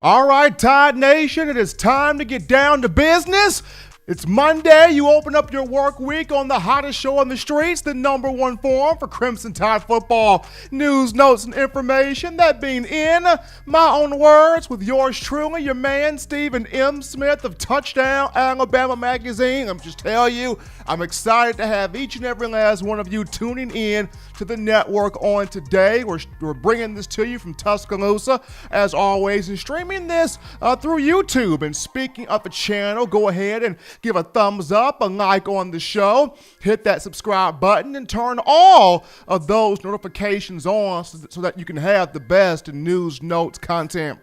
All right, Tide Nation, it is time to get down to business. It's Monday. You open up your work week on the hottest show on the streets, the number one forum for Crimson Tide football news, notes, and information. That being in my own words with yours truly, your man Stephen M. Smith of Touchdown Alabama Magazine. I'm just telling you, I'm excited to have each and every last one of you tuning in to the network on today. We're bringing this to you from Tuscaloosa, as always, and streaming this through YouTube. And speaking of the channel, go ahead and give a thumbs up, a like on the show, hit that subscribe button, and turn all of those notifications on so that you can have the best news, notes, content,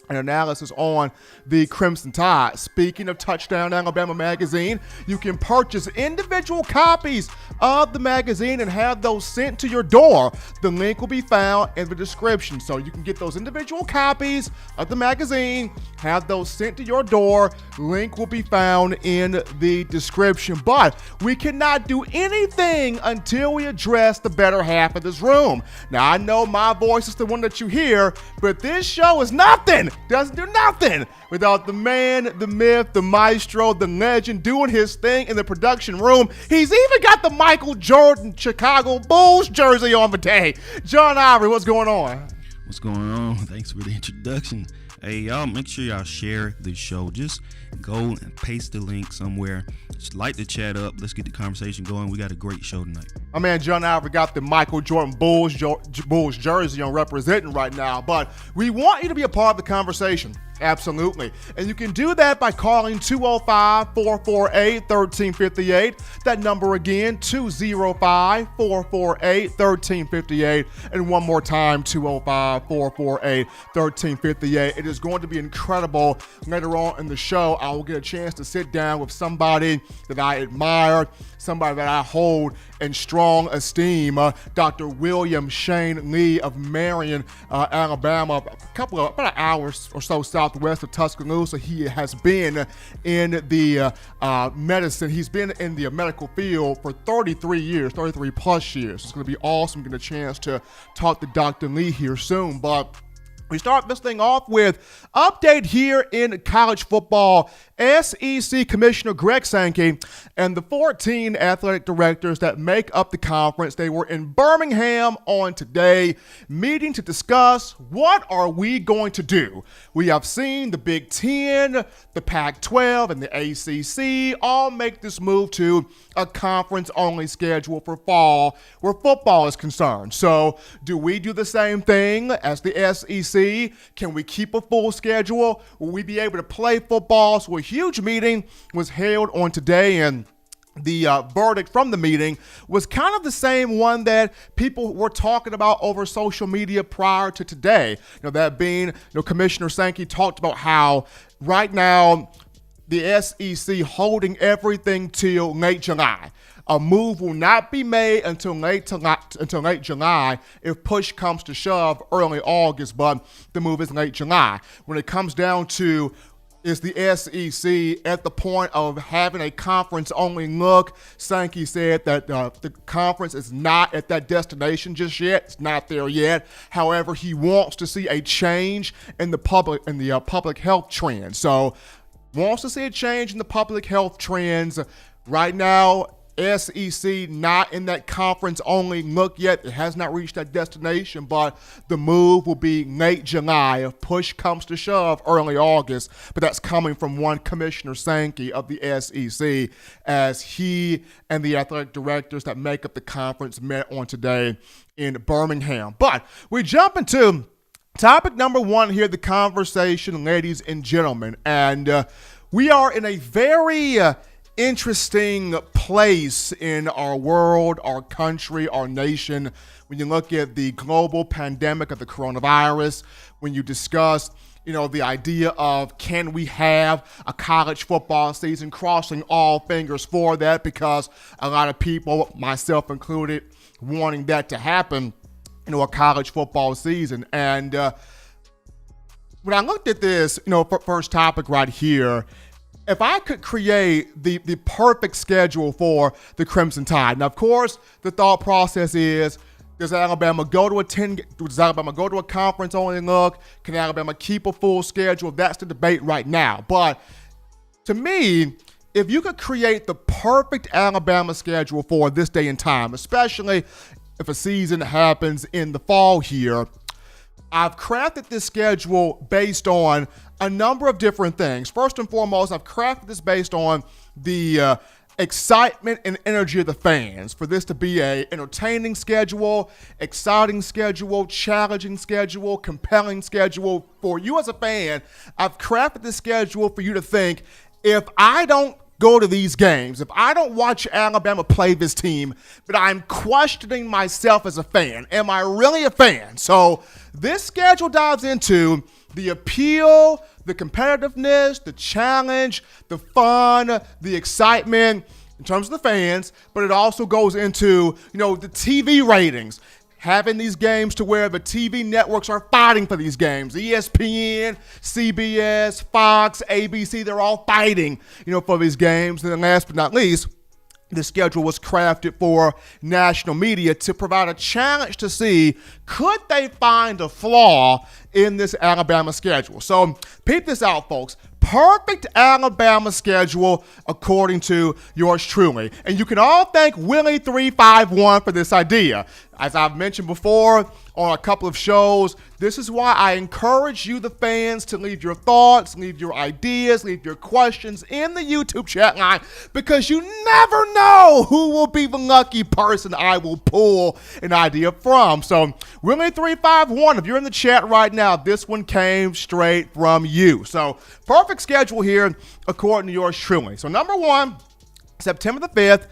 and analysis on the Crimson Tide. Speaking of Touchdown Alabama Magazine, you can purchase individual copies of the magazine and have those sent to your door. The link will be found in the description. So you can get those individual copies of the magazine, have those sent to your door. Link will be found in the description. But we cannot do anything until we address the better half of this room. Now, I know my voice is the one that you hear, but this show is nothing. Doesn't do nothing without the man, the myth, the maestro, the legend doing his thing in the production room. He's even got the Michael Jordan Chicago Bulls jersey on today. John Ivory, what's going on? What's going on? Thanks for the introduction. Hey, y'all, make sure y'all share the show. Just go and paste the link somewhere. Just light the chat up. Let's get the conversation going. We got a great show tonight. My man John Ivory got the Michael Jordan Bulls jersey on representing right now, but we want you to be a part of the conversation. Absolutely. And you can do that by calling 205-448-1358. That number again, 205-448-1358. And one more time, 205-448-1358. It is going to be incredible. Later on in the show, I will get a chance to sit down with somebody that I admire, somebody that I hold in strong esteem, Dr. William Shane Lee of Marion, Alabama, about an hour or so southwest of Tuscaloosa. He has been in the medicine. He's been in the medical field for 33 plus years. It's going to be awesome getting a chance to talk to Dr. Lee here soon. But we start this thing off with update here in college football. SEC Commissioner Greg Sankey and the 14 athletic directors that make up the conference, they were in Birmingham on today, meeting to discuss what are we going to do. We have seen the Big Ten, the Pac-12, and the ACC all make this move to a conference-only schedule for fall where football is concerned. So do we do the same thing as the SEC? Can we keep a full schedule? Will we be able to play football? So a huge meeting was held on today, and the verdict from the meeting was kind of the same one that people were talking about over social media prior to today. That being, Commissioner Sankey talked about how right now the SEC holding everything till late July. A move will not be made until late July if push comes to shove early August, but the move is late July. When it comes down to is the SEC at the point of having a conference-only look, Sankey said that the conference is not at that destination just yet. It's not there yet. However, he wants to see a change in the public health trends. So, wants to see a change in the public health trends. Right now, SEC not in that conference-only look yet. It has not reached that destination, but the move will be late July if push comes to shove early August. But that's coming from one Commissioner Sankey of the SEC, as he and the athletic directors that make up the conference met on today in Birmingham. But we jump into topic number one here, the conversation, ladies and gentlemen. And we are in a very interesting place in our world, our country, our nation. When you look at the global pandemic of the coronavirus, when you discuss, the idea of can we have a college football season, crossing all fingers for that, because a lot of people, myself included, wanting that to happen, a college football season. And when I looked at this, first topic right here, if I could create the perfect schedule for the Crimson Tide. Now, of course, the thought process is Does Alabama go to does Alabama go to a conference-only look? Can Alabama keep a full schedule? That's the debate right now. But to me, if you could create the perfect Alabama schedule for this day and time, especially if a season happens in the fall here, I've crafted this schedule based on a number of different things. First and foremost, I've crafted this based on the excitement and energy of the fans, for this to be a entertaining schedule, exciting schedule, challenging schedule, compelling schedule. For you as a fan, I've crafted this schedule for you to think, if I don't go to these games, if I don't watch Alabama play this team, but I'm questioning myself as a fan, am I really a fan? So this schedule dives into the appeal, the competitiveness, the challenge, the fun, the excitement in terms of the fans, but it also goes into, the TV ratings, having these games to where the TV networks are fighting for these games. ESPN, CBS, Fox, ABC, they're all fighting, for these games. And then last but not least, the schedule was crafted for national media to provide a challenge to see, could they find a flaw in this Alabama schedule? So peep this out, folks. Perfect Alabama schedule according to yours truly. And you can all thank Willie351 for this idea. As I've mentioned before on a couple of shows, this is why I encourage you, the fans, to leave your thoughts, leave your ideas, leave your questions in the YouTube chat line, because you never know who will be the lucky person I will pull an idea from. So Willie351, if you're in the chat right now, this one came straight from you. So perfect schedule here according to yours truly. So number one, September the 5th,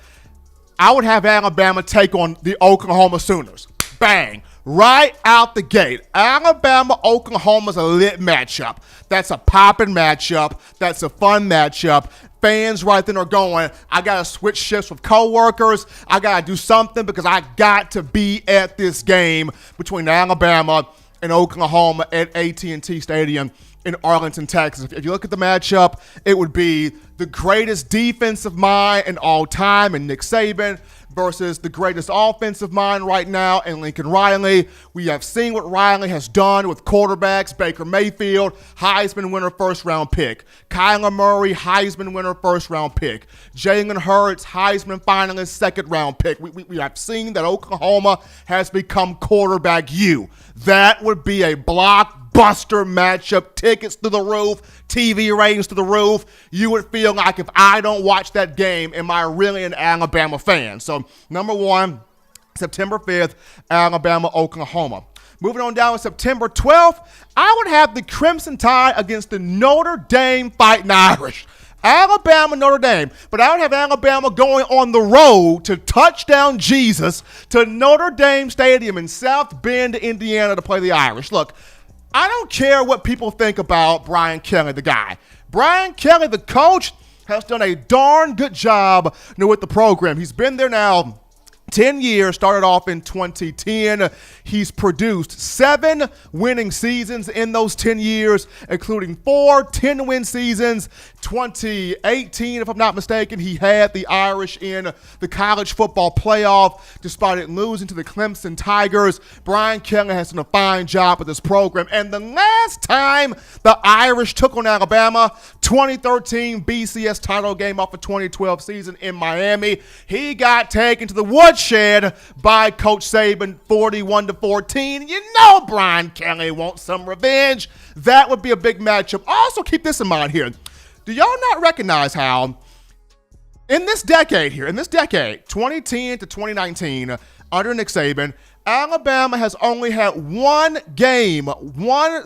I would have Alabama take on the Oklahoma Sooners. Bang. Right out the gate. Alabama-Oklahoma's a lit matchup. That's a popping matchup. That's a fun matchup. Fans right then are going, I got to switch shifts with coworkers. I got to do something because I got to be at this game between Alabama and Oklahoma at AT&T Stadium in Arlington, Texas. If you look at the matchup, it would be the greatest defensive mind in all time in Nick Saban versus the greatest offensive mind right now in Lincoln Riley. We have seen what Riley has done with quarterbacks. Baker Mayfield, Heisman winner, first-round pick. Kyler Murray, Heisman winner, first-round pick. Jalen Hurts, Heisman finalist, second-round pick. We have seen that Oklahoma has become quarterback U. That would be a blockbuster matchup. Tickets through the roof, TV ratings through the roof. You would feel like, if I don't watch that game, am I really an Alabama fan? So number one, September 5th, Alabama, Oklahoma. Moving on down to September 12th, I would have the Crimson Tide against the Notre Dame Fighting Irish. Alabama, Notre Dame. But I would have Alabama going on the road to touchdown Jesus to Notre Dame Stadium in South Bend, Indiana, to play the Irish. Look, I don't care what people think about Brian Kelly, the guy. Brian Kelly, the coach, has done a darn good job with the program. He's been there now 10 years, started off in 2010. He's produced 7 winning seasons in those 10 years, including 4 10-win seasons. 2018, if I'm not mistaken, he had the Irish in the college football playoff, despite it losing to the Clemson Tigers. Brian Kelly has done a fine job with this program. And the last time the Irish took on Alabama, 2013 BCS title game off a 2012 season in Miami, he got taken to the woodshed by Coach Saban, 41-14. You know Brian Kelly wants some revenge. That would be a big matchup. Also, keep this in mind here. Do y'all not recognize how in this decade, 2010 to 2019, under Nick Saban, Alabama has only had one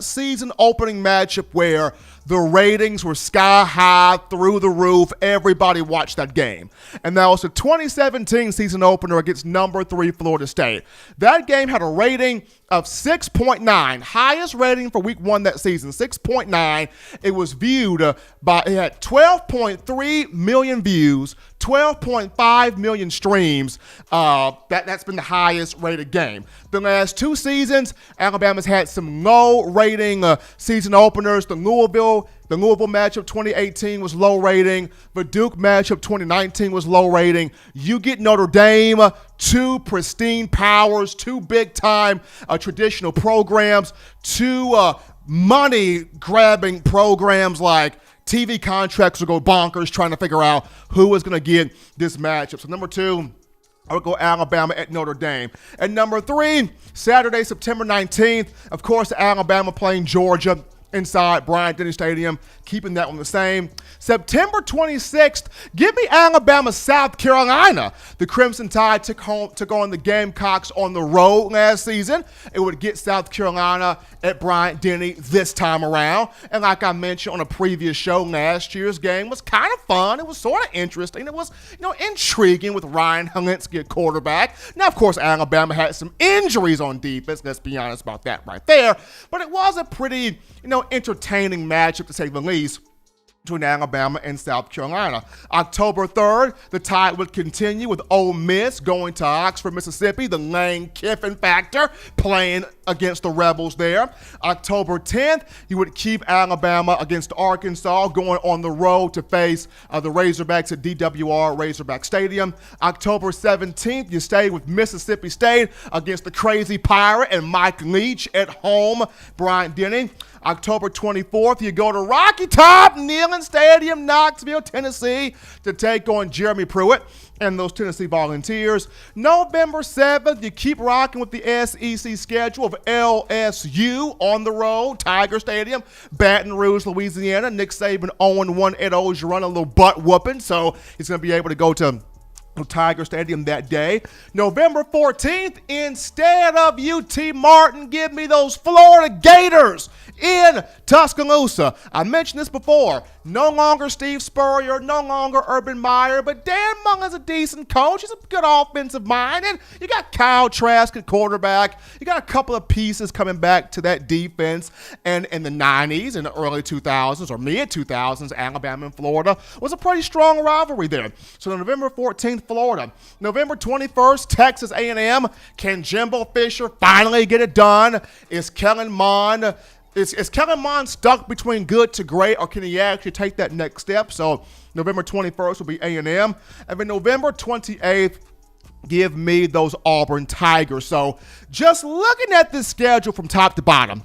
season opening matchup where the ratings were sky high, through the roof. Everybody watched that game. And that was the 2017 season opener against number 3 Florida State. That game had a rating of 6.9, highest rating for week 1 that season, 6.9. It was viewed it had 12.3 million views, 12.5 million streams. That's been the highest rated game. The last 2 seasons, Alabama's had some low rating season openers. The The Louisville matchup 2018 was low rating. The Duke matchup 2019 was low rating. You get Notre Dame, two pristine powers, two big-time traditional programs, two money-grabbing programs like TV contracts will go bonkers trying to figure out who is going to get this matchup. So number 2, I would go Alabama at Notre Dame. And number 3, Saturday, September 19th, of course, Alabama playing Georgia inside Bryant-Denny Stadium, keeping that one the same. September 26th, give me Alabama, South Carolina. The Crimson Tide took on the Gamecocks on the road last season. It would get South Carolina at Bryant-Denny this time around. And like I mentioned on a previous show, last year's game was kind of fun. It was sort of interesting. It was, intriguing with Ryan Holinsky at quarterback. Now, of course, Alabama had some injuries on defense. Let's be honest about that right there. But it was a pretty, entertaining matchup, to say the least, between Alabama and South Carolina. October 3rd, the Tide would continue with Ole Miss going to Oxford, Mississippi, the Lane Kiffin factor, playing against the Rebels there. October 10th, you would keep Alabama against Arkansas, going on the road to face the Razorbacks at DWR Razorback Stadium. October 17th, you stay with Mississippi State against the Crazy Pirate and Mike Leach at home, Bryant-Denny. October 24th, you go to Rocky Top, Neyland Stadium, Knoxville, Tennessee, to take on Jeremy Pruitt and those Tennessee Volunteers. November 7th, you keep rocking with the SEC schedule of LSU on the road, Tiger Stadium, Baton Rouge, Louisiana. Nick Saban 0-1 at Ogeron, a little butt whooping, so he's going to be able to go to Tiger Stadium that day. November 14th, instead of UT Martin, give me those Florida Gators in Tuscaloosa. I mentioned this before. No longer Steve Spurrier, no longer Urban Meyer, but Dan Mullen's a decent coach. He's a good offensive mind. And you got Kyle Trask at quarterback. You got a couple of pieces coming back to that defense. And in the 90s and the early 2000s or mid-2000s, Alabama and Florida was a pretty strong rivalry there. So November 14th, Florida. November 21st, Texas A&M. Can Jimbo Fisher finally get it done? Is Kellen Mond stuck between good to great, or can he actually take that next step? So November 21st will be A&M. And then November 28th, give me those Auburn Tigers. So just looking at this schedule from top to bottom,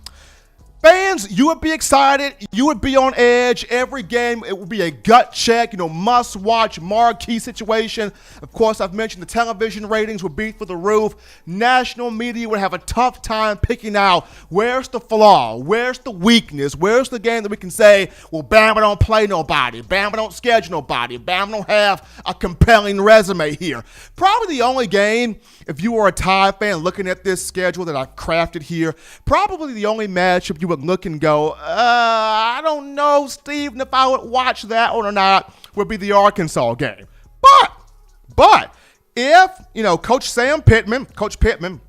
fans, you would be excited. You would be on edge. Every game, it would be a gut check, must-watch, marquee situation. Of course, I've mentioned the television ratings would be through the roof. National media would have a tough time picking out where's the flaw, where's the weakness, where's the game that we can say, well, Bama don't play nobody, Bama don't schedule nobody, Bama don't have a compelling resume here. Probably the only game, if you were a Tide fan looking at this schedule that I've crafted here, probably the only matchup you would look and go, I don't know, Steve, if I would watch that one or not, would be the Arkansas game. But if, Coach Pittman,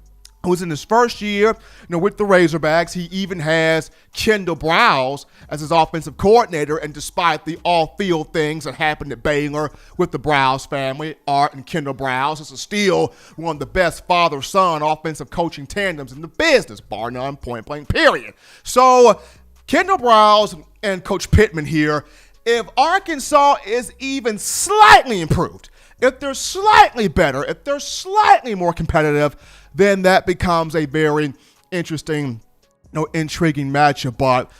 who's in his first year, with the Razorbacks, he even has Kendall Browse as his offensive coordinator, and despite the off-field things that happened at Baylor with the Browse family, Art and Kendall Browse, this is still one of the best father-son offensive coaching tandems in the business, bar none, point blank, period. So Kendall Browse and Coach Pittman here, if Arkansas is even slightly improved, if they're slightly better, if they're slightly more competitive, then that becomes a very interesting, intriguing matchup. But,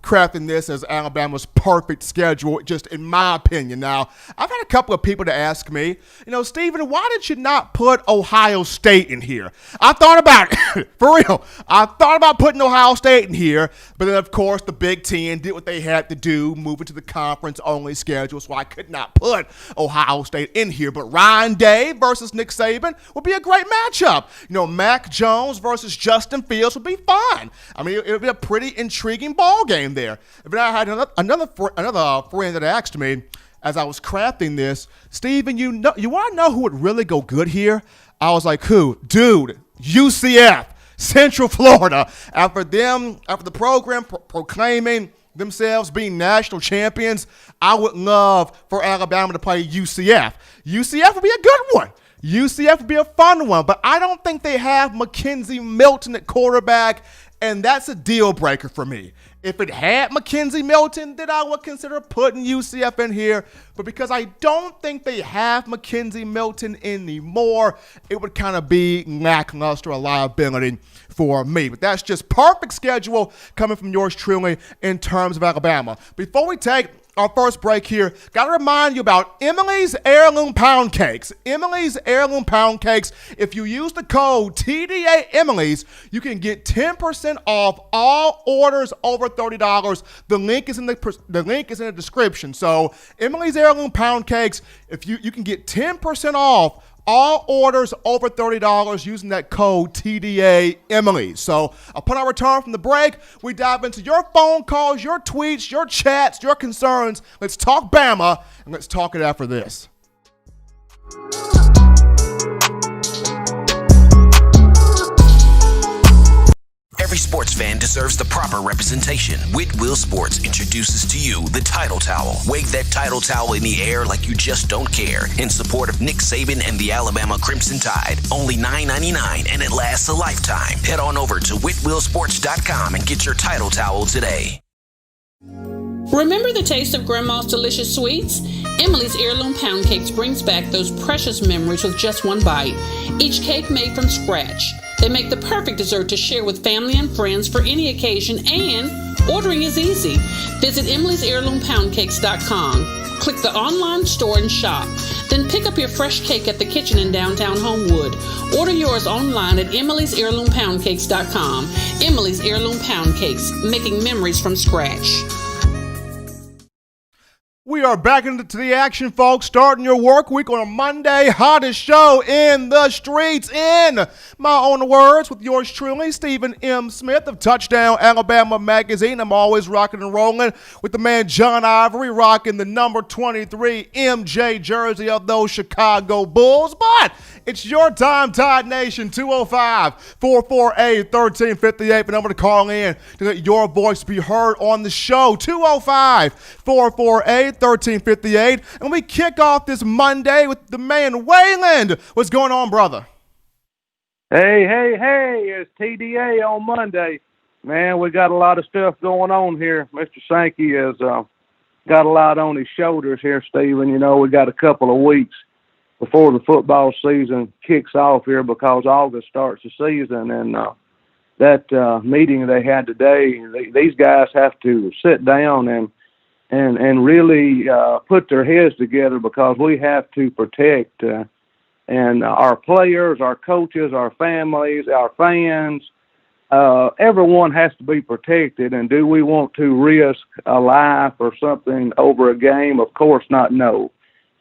crafting this as Alabama's perfect schedule, just in my opinion. Now, I've had a couple of people to ask me, Stephen, why did you not put Ohio State in here? I thought about it, for real. I thought about putting Ohio State in here, but then, of course, the Big Ten did what they had to do, moving to the conference-only schedule, so I could not put Ohio State in here. But Ryan Day versus Nick Saban would be a great matchup. Mac Jones versus Justin Fields would be fun. I mean, it would be a pretty intriguing ball game there. But I had another friend that asked me as I was crafting this, Steven, you want to know who would really go good here? I was like, who? Dude, UCF, Central Florida. After the program proclaiming themselves being national champions, I would love for Alabama to play UCF. UCF would be a good one. UCF would be a fun one, but I don't think they have Mackenzie Milton at quarterback and that's a deal breaker for me. If it had McKenzie Milton, then I would consider putting UCF in here. But because I don't think they have McKenzie Milton anymore, it would kind of be lackluster, a liability for me. But that's just perfect schedule coming from yours truly in terms of Alabama. Before we take our first break here, got to remind you about Emily's Heirloom Pound Cakes. Emily's Heirloom Pound Cakes. If you use the code TDA Emily's, you can get 10% off all orders over $30. The link is in the description. So Emily's Heirloom Pound Cakes, if you can get 10% off all orders over $30 using that code TDA Emily. So upon our return from the break, we dive into your phone calls, your tweets, your chats, your concerns. Let's talk Bama, and let's talk it after this. Every sports fan deserves the proper representation. Whitwell Sports introduces to you the Title Towel. Wave that Title Towel in the air like you just don't care in support of Nick Saban and the Alabama Crimson Tide. Only $9.99 and it lasts a lifetime. Head on over to whitwellsports.com and get your Title Towel today. Remember the taste of Grandma's delicious sweets? Emily's Heirloom Pound Cakes brings back those precious memories with just one bite. Each cake made from scratch. They make the perfect dessert to share with family and friends for any occasion, and ordering is easy. Visit Emily'sHeirloomPoundCakes.com. Click the online store and shop. Then pick up your fresh cake at the kitchen in downtown Homewood. Order yours online at Emily'sHeirloomPoundCakes.com. Emily's Heirloom Pound Cakes, making memories from scratch. We are back into the action, folks. Starting your work week on a Monday. Hottest show in the streets. In my own words, with yours truly, Stephen M. Smith of Touchdown Alabama Magazine. I'm always rocking and rolling with the man John Ivory, rocking the number 23 MJ jersey of those Chicago Bulls. But it's your time, Tide Nation. 205-448-1358. The number to call in to let your voice be heard on the show. 205-448-1358. And we kick off this Monday with the man Wayland. What's going on, brother? Hey, it's TDA on Monday. Man, we got a lot of stuff going on here. Mr. Sankey has got a lot on his shoulders here, Stephen. You know, we got a couple of weeks before the football season kicks off here because August starts the season. And that meeting they had today, these guys have to sit down and really put their heads together because we have to protect and our players, our coaches, our families, our fans. Everyone has to be protected. And do we want to risk a life or something over a game? Of course not, no.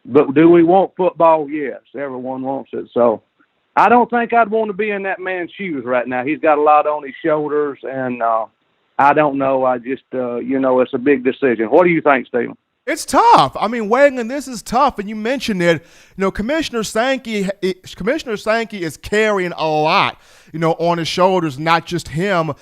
But do we want football? Yes, everyone wants it. So I don't think I'd want to be in that man's shoes right now. He's got a lot on his shoulders, and I don't know. I just, it's a big decision. What do you think, Stephen? It's tough. I mean, Wayland, this is tough, and you mentioned it. You know, Commissioner Sankey is carrying a lot, on his shoulders. Not just him.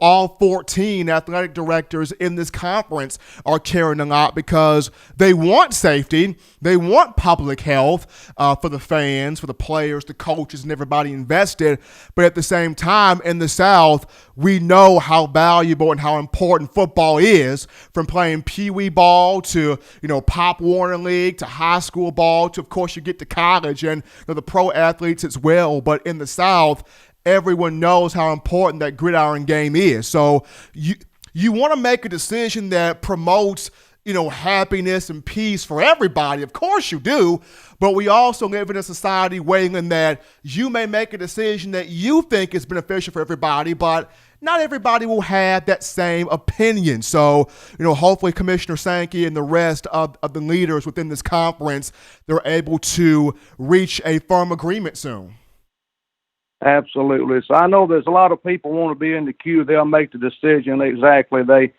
All 14 athletic directors in this conference are carrying a lot because they want safety, they want public health for the fans, for the players, the coaches, and everybody invested. But at the same time, in the South, we know how valuable and how important football is, from playing Pee-wee ball to, Pop Warner League to high school ball to, of course, you get to college and the pro athletes as well. But in the South, everyone knows how important that gridiron game is. So you want to make a decision that promotes, happiness and peace for everybody. Of course you do. But we also live in a society, Wayland, that you may make a decision that you think is beneficial for everybody, but not everybody will have that same opinion. So, hopefully Commissioner Sankey and the rest of the leaders within this conference, they're able to reach a firm agreement soon. Absolutely. So I know there's a lot of people want to be in the queue. They'll make the decision exactly. They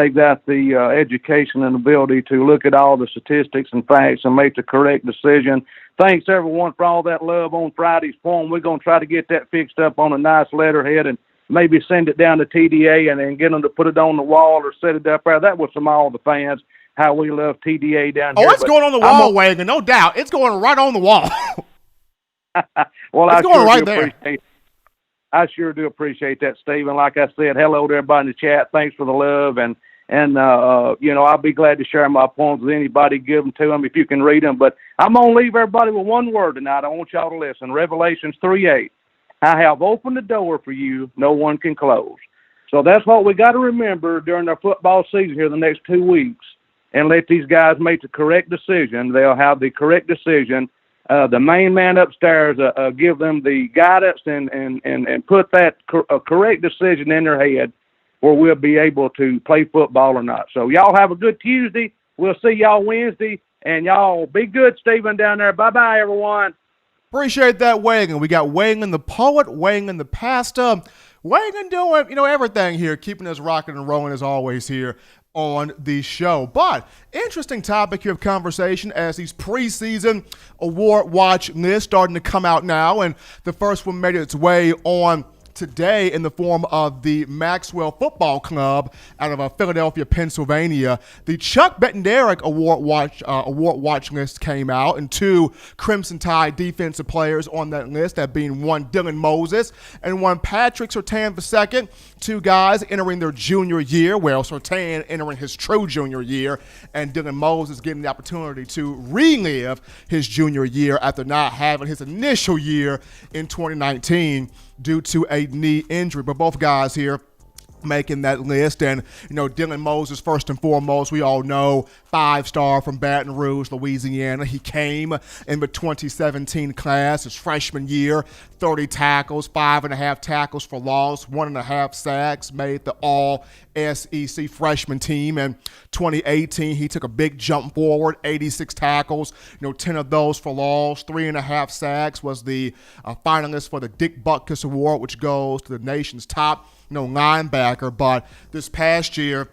got the education and ability to look at all the statistics and facts and make the correct decision. Thanks, everyone, for all that love on Friday's poem. We're going to try to get that fixed up on a nice letterhead and maybe send it down to TDA and then get them to put it on the wall or set it up there. That was from all the fans, how we love TDA down here. Oh, it's going on the wall, Wagon, no doubt. It's going right on the wall. Well, it's going right there. I sure do appreciate that, Stephen. Like I said, hello to everybody in the chat. Thanks for the love. And I'll be glad to share my poems with anybody, give them to them if you can read them. But I'm going to leave everybody with one word tonight. I want y'all to listen. Revelations 3:8. I have opened the door for you, no one can close. So that's what we got to remember during our football season here the next 2 weeks, and let these guys make the correct decision. They'll have the correct decision. The main man upstairs give them the guidance and put that correct decision in their head where we'll be able to play football or not. So y'all have a good Tuesday. We'll see y'all Wednesday. And y'all be good, Stephen, down there. Bye-bye, everyone. Appreciate that, Wagon. We got Wagon the poet, Wagon the pastor, Wagon doing, everything here, keeping us rocking and rolling as always here on the show. But interesting topic here of conversation as these preseason award watch lists starting to come out now, and the first one made its way on today in the form of the Maxwell Football Club out of Philadelphia, Pennsylvania. The Chuck Bednarik award watch list came out, and 2 Crimson Tide defensive players on that list, that being one Dylan Moses and one Patrick Surtain II. 2 guys entering their junior year. Well, Surtain entering his true junior year, and Dylan Moses getting the opportunity to relive his junior year after not having his initial year in 2019 due to a knee injury. But both guys here making that list. And, Dylan Moses, first and foremost, we all know, 5-star from Baton Rouge, Louisiana. He came in the 2017 class, his freshman year, 30 tackles, 5.5 tackles for loss, 1.5 sacks, made the all-SEC freshman team. In 2018, he took a big jump forward, 86 tackles, 10 of those for loss, 3.5 sacks, was the finalist for the Dick Butkus Award, which goes to the nation's top linebacker. But this past year,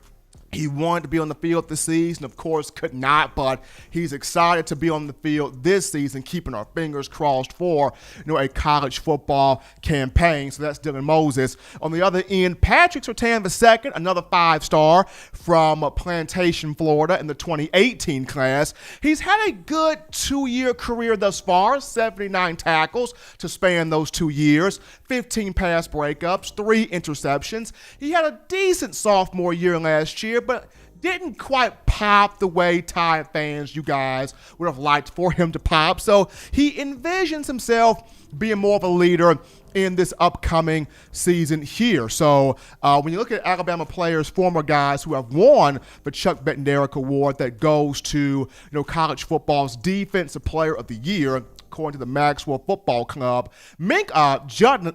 he wanted to be on the field this season, of course, could not, but he's excited to be on the field this season, keeping our fingers crossed for, a college football campaign. So that's Dylan Moses. On the other end, Patrick Surtain II, another 5-star from Plantation, Florida in the 2018 class. He's had a good 2-year career thus far, 79 tackles to span those 2 years, 15 pass breakups, 3 interceptions. He had a decent sophomore year last year, but didn't quite pop the way Tide fans, you guys, would have liked for him to pop. So he envisions himself being more of a leader in this upcoming season here. So when you look at Alabama players, former guys who have won the Chuck Bednarik Award that goes to college football's Defensive Player of the Year, according to the Maxwell Football Club, Jonathan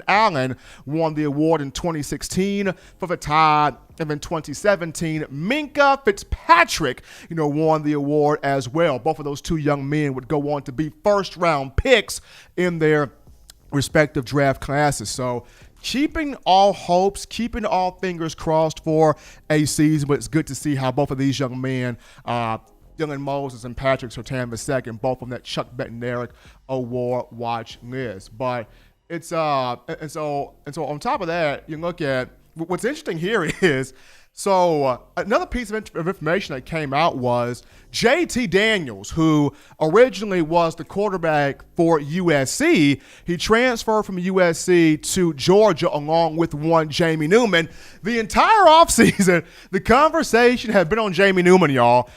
Allen won the award in 2016 for the Tide, and in 2017, Minkah Fitzpatrick, won the award as well. Both of those 2 young men would go on to be first-round picks in their respective draft classes. So keeping all hopes, keeping all fingers crossed for a season, but it's good to see how both of these young men, Dylan Moses and Patrick Surtain II, both on that Chuck Bednarik Award watch list. But it's and so on top of that, you look at what's interesting here is, another piece of information that came out was JT Daniels, who originally was the quarterback for USC. He transferred from USC to Georgia along with one Jamie Newman. The entire offseason, the conversation had been on Jamie Newman, y'all.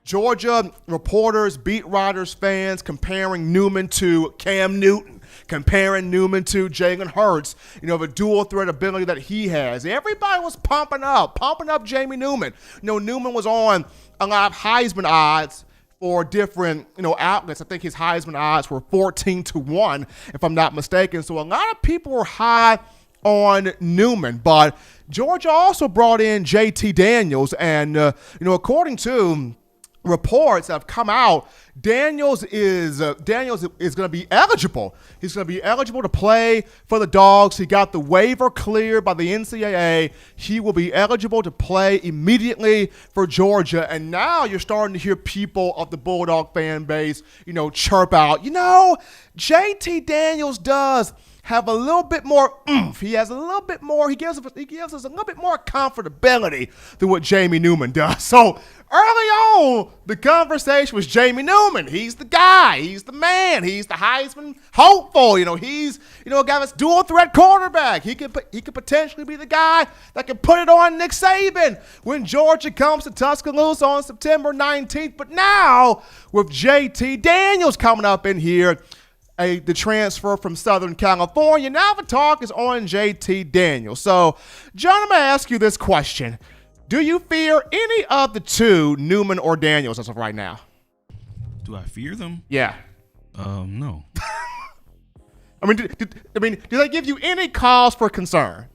Georgia reporters, beat writers, fans comparing Newman to Cam Newton, comparing Newman to Jalen Hurts, the dual threat ability that he has. Everybody was pumping up Jamie Newman. Newman was on a lot of Heisman odds for different, outlets. I think his Heisman odds were 14-1, if I'm not mistaken. So a lot of people were high on Newman, but Georgia also brought in JT Daniels, and according to reports have come out, Daniels is going to be eligible. He's going to be eligible to play for the Dogs. He got the waiver cleared by the NCAA. He will be eligible to play immediately for Georgia. And now you're starting to hear people of the Bulldog fan base, chirp out, JT Daniels does have a little bit more oomph. He has a little bit more. He gives us a little bit more comfortability than what Jamie Newman does. So early on, the conversation was Jamie Newman. He's the guy. He's the man. He's the Heisman hopeful. He's a guy that's dual threat quarterback. He could potentially be the guy that can put it on Nick Saban when Georgia comes to Tuscaloosa on September 19th. But now with JT Daniels coming up in here, the transfer from Southern California, now the talk is on JT Daniels. So, John, I'm going to ask you this question. Do you fear any of the two, Newman or Daniels, as of right now? Do I fear them? Yeah. No. Do they give you any cause for concern?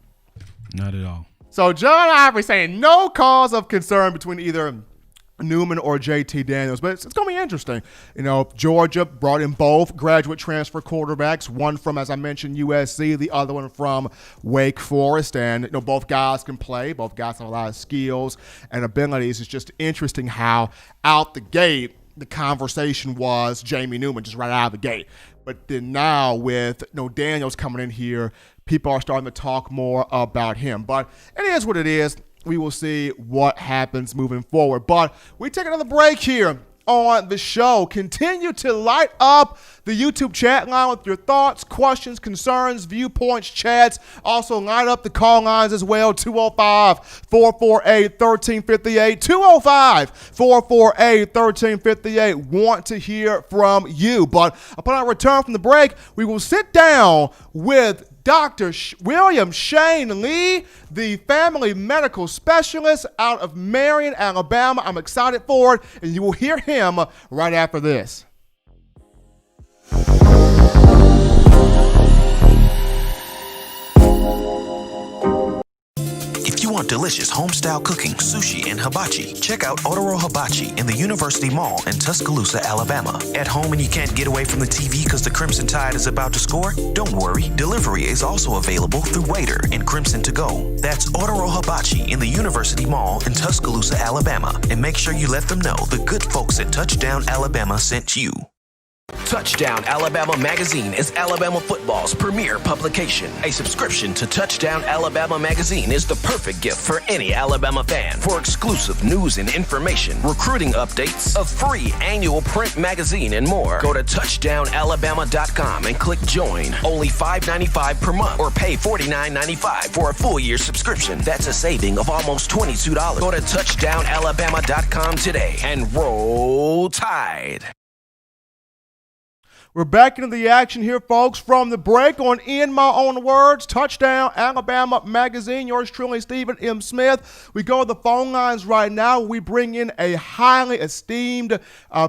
Not at all. So John Ivory saying no cause of concern between either Newman or JT Daniels, but it's going to be interesting. Georgia brought in both graduate transfer quarterbacks, one from, as I mentioned, USC, the other one from Wake Forest, and both guys can play. Both guys have a lot of skills and abilities. It's just interesting how out the gate the conversation was Jamie Newman, just right out of the gate. But then now with Daniels coming in here, people are starting to talk more about him. But it is what it is. We will see what happens moving forward. But we take another break here on the show. Continue to light up the YouTube chat line with your thoughts, questions, concerns, viewpoints, chats. Also light up the call lines as well. 205-448-1358. 205-448-1358. Want to hear from you. But upon our return from the break, we will sit down with Dr. William Shane Lee, the family medical specialist out of Marion, Alabama. I'm excited for it, and you will hear him right after this. If you want delicious home-style cooking, sushi, and hibachi, check out Otoro Hibachi in the University Mall in Tuscaloosa, Alabama. At home and you can't get away from the TV because the Crimson Tide is about to score? Don't worry, delivery is also available through Waitr and Crimson2go. That's Otoro Hibachi in the University Mall in Tuscaloosa, Alabama. And make sure you let them know the good folks at Touchdown Alabama sent you. Touchdown Alabama Magazine is Alabama football's premier publication. A subscription to Touchdown Alabama Magazine is the perfect gift for any Alabama fan. For exclusive news and information, recruiting updates, a free annual print magazine, and more, go to touchdownalabama.com and click join. Only $5.95 per month or pay $49.95 for a full year subscription. That's a saving of almost $22. Go to touchdownalabama.com today and roll Tide. We're back into the action here, folks, from the break on In My Own Words, Touchdown Alabama Magazine. Yours truly, Stephen M. Smith. We go to the phone lines right now. We bring in a highly esteemed,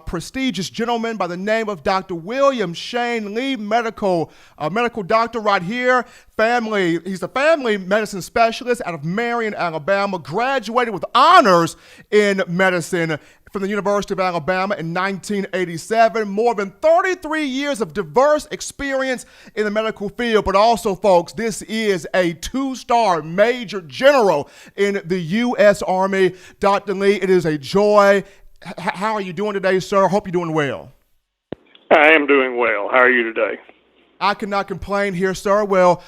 prestigious gentleman by the name of Dr. William Shane Lee, medical doctor right here. He's a family medicine specialist out of Marion, Alabama, graduated with honors in medicine from the University of Alabama in 1987. More than 33 years of diverse experience in the medical field. But also, folks, this is a 2-star major general in the U.S. Army. Dr. Lee, it is a joy. How are you doing today, sir? Hope you're doing well. I am doing well. How are you today? I cannot complain here, sir. Well,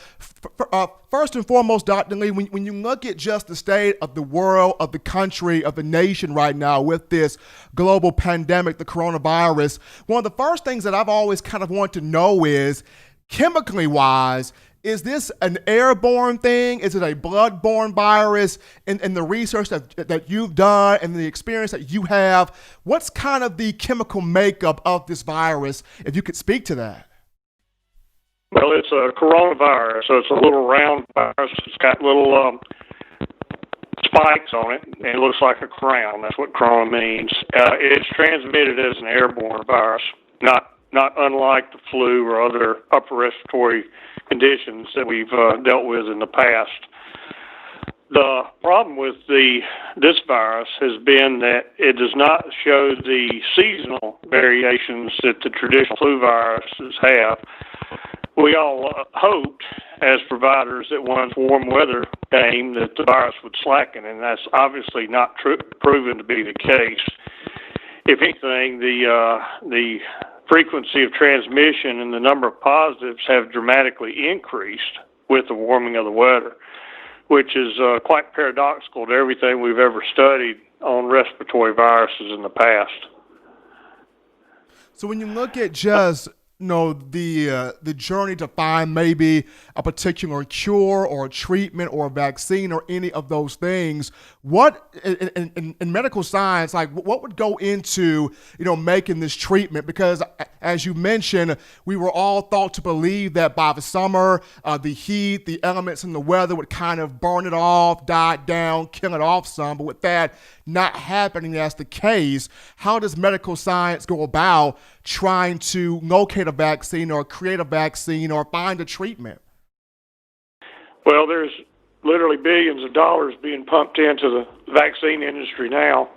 first and foremost, Dr. Lee, when you look at just the state of the world, of the country, of the nation right now with this global pandemic, the coronavirus, one of the first things that I've always kind of wanted to know is, chemically wise, is this an airborne thing? Is it a blood-borne virus? In the research that you've done and the experience that you have, what's kind of the chemical makeup of this virus, if you could speak to that? Well, it's a coronavirus, so it's a little round virus. It's got little spikes on it, and it looks like a crown. That's what corona means. It's transmitted as an airborne virus, not unlike the flu or other upper respiratory conditions that we've dealt with in the past. The problem with this virus has been that it does not show the seasonal variations that the traditional flu viruses have. We all hoped, as providers, that once warm weather came, that the virus would slacken, and that's obviously not proven to be the case. If anything, the frequency of transmission and the number of positives have dramatically increased with the warming of the weather, which is quite paradoxical to everything we've ever studied on respiratory viruses in the past. So when you look at just the journey to find maybe a particular cure or a treatment or a vaccine or any of those things, what in medical science, like what would go into making this treatment? Because as you mentioned, we were all thought to believe that by the summer, the heat, the elements in the weather would kind of burn it off, die it down, kill it off some. But with that not happening as the case, how does medical science go about trying to locate a vaccine or create a vaccine or find a treatment? Well, there's literally billions of dollars being pumped into the vaccine industry now.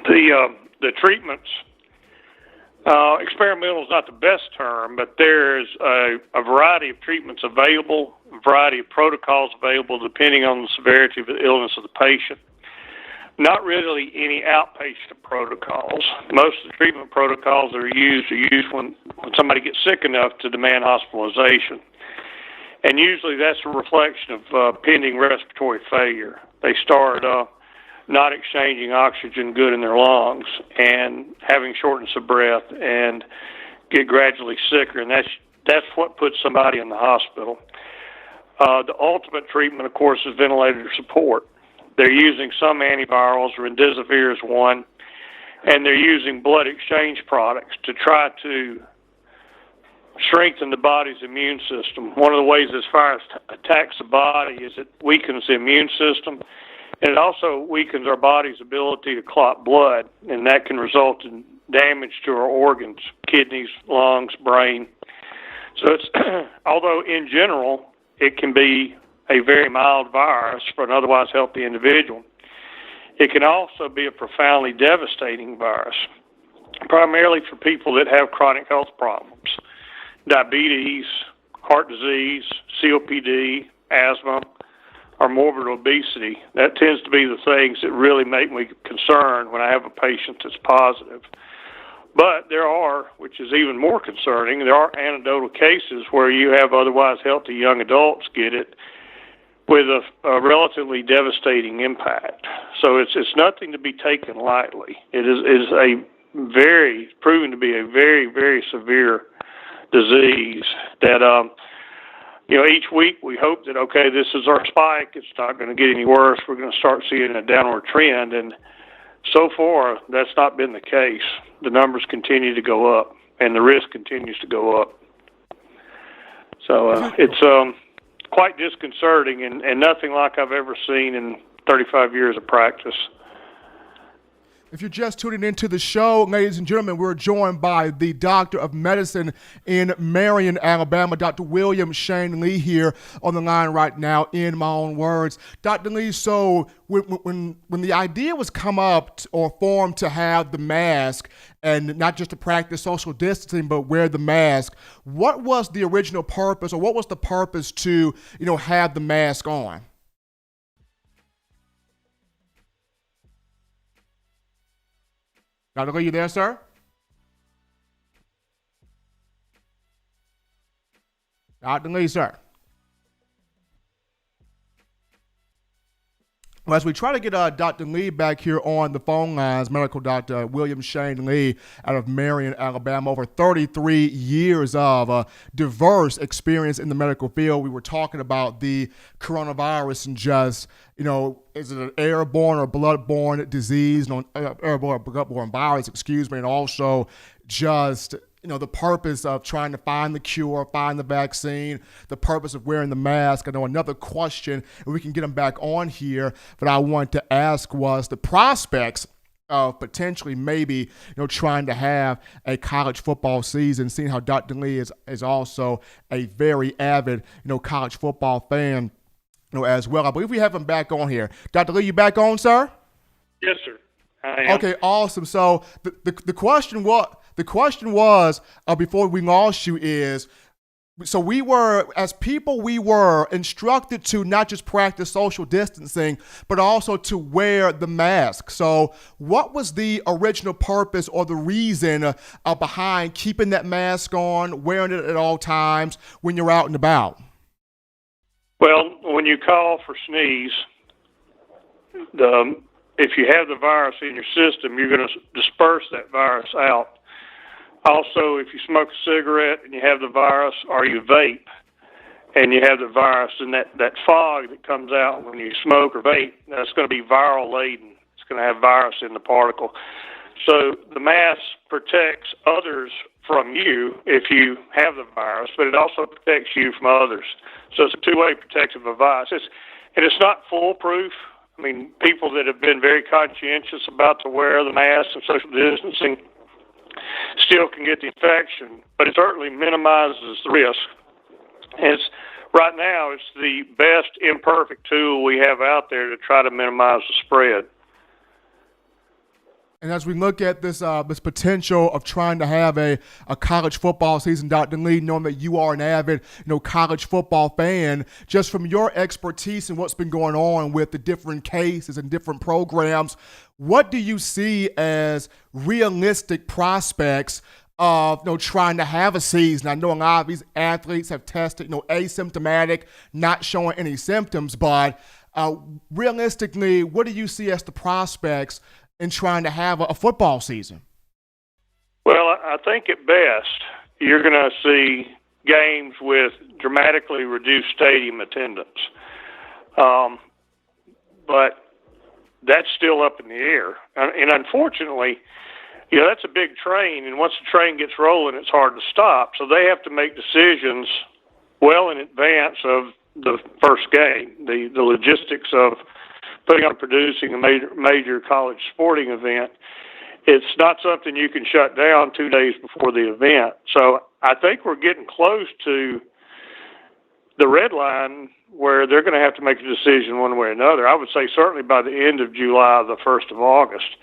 The treatments, experimental is not the best term, but there's a variety of treatments available, a variety of protocols available depending on the severity of the illness of the patient. Not really any outpatient protocols. Most of the treatment protocols that are used when somebody gets sick enough to demand hospitalization. And usually that's a reflection of pending respiratory failure. They start not exchanging oxygen good in their lungs and having shortness of breath and get gradually sicker, and that's what puts somebody in the hospital. The ultimate treatment, of course, is ventilator support. They're using some antivirals, Remdesivir is one, and they're using blood exchange products to try to strengthen the body's immune system. One of the ways this virus attacks the body is it weakens the immune system, and it also weakens our body's ability to clot blood, and that can result in damage to our organs, kidneys, lungs, brain. So it's, although in general it can be a very mild virus for an otherwise healthy individual, it can also be a profoundly devastating virus, primarily for people that have chronic health problems, diabetes, heart disease, COPD, asthma, or morbid obesity. That tends to be the things that really make me concerned when I have a patient that's positive. But there are, which is even more concerning, there are anecdotal cases where you have otherwise healthy young adults get it with a relatively devastating impact. So it's nothing to be taken lightly. It is proven to be a very, very severe disease that, each week we hope that, okay, this is our spike. It's not going to get any worse. We're going to start seeing a downward trend. And so far, that's not been the case. The numbers continue to go up, and the risk continues to go up. So it's quite disconcerting and nothing like I've ever seen in 35 years of practice. If you're just tuning into the show, ladies and gentlemen, we're joined by the Doctor of Medicine in Marion, Alabama, Dr. William Shane Lee here on the line right now, in my own words. Dr. Lee, so when the idea was come up or formed to have the mask, and not just to practice social distancing, but wear the mask, what was the original purpose, or what was the purpose to, have the mask on? Dr. Lee, you there, sir? Dr. Lee, sir. Well, as we try to get Dr. Lee back here on the phone lines, medical doctor William Shane Lee out of Marion, Alabama, over 33 years of diverse experience in the medical field. We were talking about the coronavirus and just, is it an airborne or bloodborne disease, airborne or bloodborne virus, and also just the purpose of trying to find the cure, find the vaccine, the purpose of wearing the mask. I know another question, and we can get them back on here, that I wanted to ask was the prospects of potentially maybe, trying to have a college football season, seeing how Dr. Lee is also a very avid, college football fan, as well. I believe we have him back on here. Dr. Lee, you back on, sir? Yes, sir. I am. Okay, awesome. So the question was, before we lost you, is So we were, as people, we were instructed to not just practice social distancing, but also to wear the mask. So what was the original purpose or the reason behind keeping that mask on, wearing it at all times when you're out and about? Well, when you call for sneeze, if you have the virus in your system, you're going to disperse that virus out. Also, if you smoke a cigarette and you have the virus, or you vape and you have the virus, and that fog that comes out when you smoke or vape, that's going to be viral laden. It's going to have virus in the particle. So the mask protects others from you if you have the virus, but it also protects you from others. So it's a two-way protective device. And it's not foolproof. I mean, people that have been very conscientious about to wear the mask and social distancing still can get the infection, but it certainly minimizes the risk. And right now, it's the best imperfect tool we have out there to try to minimize the spread. And as we look at this potential of trying to have a college football season, Dr. Lee, knowing that you are an avid college football fan, just from your expertise and what's been going on with the different cases and different programs, what do you see as realistic prospects of trying to have a season? I know a lot of these athletes have tested asymptomatic, not showing any symptoms, but realistically, what do you see as the prospects in trying to have a football season? Well, I think at best you're going to see games with dramatically reduced stadium attendance. But that's still up in the air. And unfortunately, that's a big train, and once the train gets rolling, it's hard to stop. So they have to make decisions well in advance of the first game, the logistics of putting on producing a major college sporting event. It's not something you can shut down 2 days before the event. So I think we're getting close to the red line where they're going to have to make a decision one way or another. I would say certainly by the end of July, the 1st of August.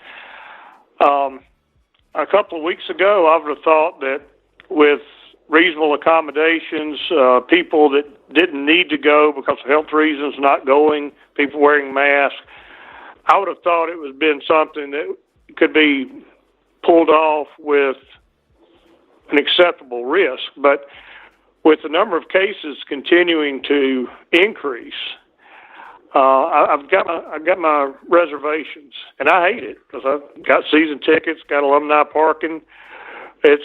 A couple of weeks ago, I would have thought that with reasonable accommodations, people that didn't need to go because of health reasons not going, people wearing masks, I would have thought it would have been something that could be pulled off with an acceptable risk. But with the number of cases continuing to increase, I've got my reservations, and I hate it because I've got season tickets, got alumni parking. It's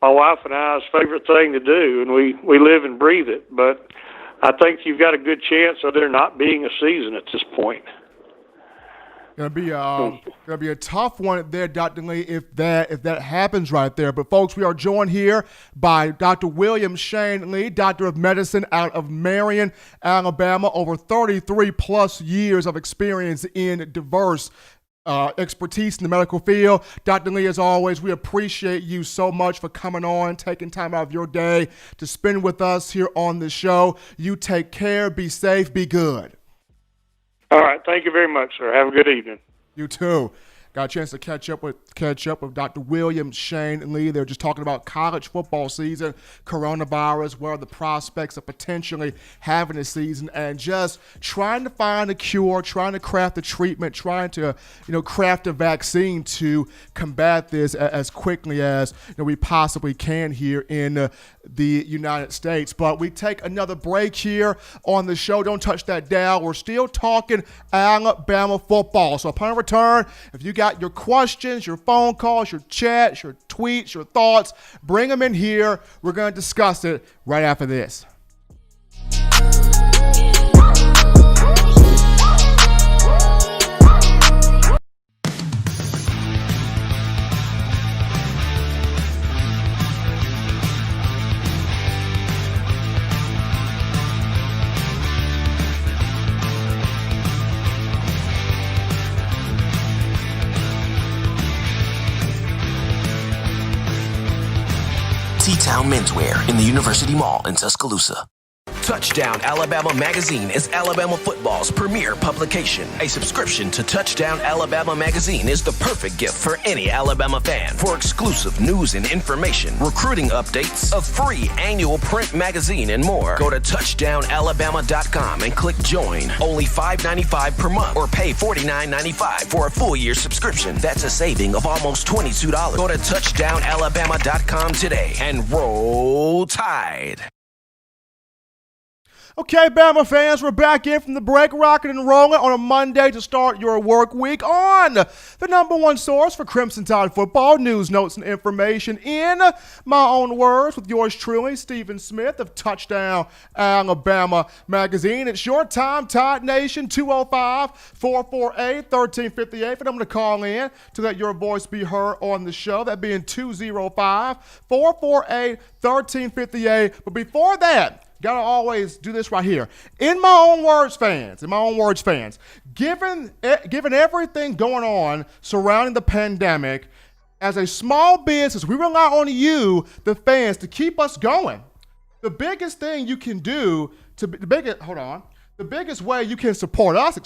my wife and I's favorite thing to do, and we live and breathe it. But I think you've got a good chance of there not being a season at this point. Gonna be a tough one there, Dr. Lee, if that happens right there. But folks, we are joined here by Dr. William Shane Lee, Doctor of Medicine out of Marion, Alabama, over 33 plus years of experience in diverse expertise in the medical field. Dr. Lee, as always, we appreciate you so much for coming on, taking time out of your day to spend with us here on the show. You take care, be safe, be good. All right. Thank you very much, sir. Have a good evening. You too. Got a chance to catch up with Dr. William Shane Lee. They're just talking about college football season, coronavirus, what are the prospects of potentially having a season, and just trying to find a cure, trying to craft a treatment, trying to craft a vaccine to combat this as quickly as we possibly can here in the United States. But we take another break here on the show. Don't touch that dial. We're still talking Alabama football. So upon return, if you got your questions, your phone calls, your chats, your tweets, your thoughts, bring them in here. We're going to discuss it right after this. T-Town Menswear in the University Mall in Tuscaloosa. Touchdown Alabama Magazine is Alabama football's premier publication. A subscription to Touchdown Alabama Magazine is the perfect gift for any Alabama fan. For exclusive news and information, recruiting updates, a free annual print magazine, and more, go to touchdownalabama.com and click join. Only $5.95 per month or pay $49.95 for a full year subscription. That's a saving of almost $22. Go to touchdownalabama.com today and roll Tide. Okay, Bama fans, we're back in from the break, rocking and rolling on a Monday to start your work week on the #1 source for Crimson Tide football, news, notes, and information in my own words with yours truly, Stephen Smith of Touchdown Alabama Magazine. It's your time, Tide Nation, 205-448-1358, and I'm going to call in to let your voice be heard on the show, that being 205-448-1358. But before that, gotta always do this right here. In my own words, fans, given everything going on surrounding the pandemic, as a small business, we rely on you, the fans, to keep us going. The biggest thing you can do the biggest way you can support us,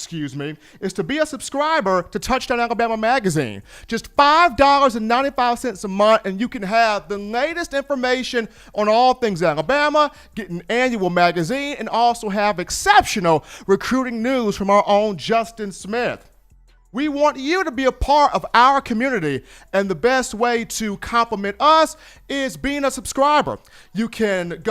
is to be a subscriber to Touchdown Alabama Magazine. Just $5.95 a month, and you can have the latest information on all things Alabama, get an annual magazine, and also have exceptional recruiting news from our own Justin Smith. We want you to be a part of our community, and the best way to compliment us is being a subscriber. You can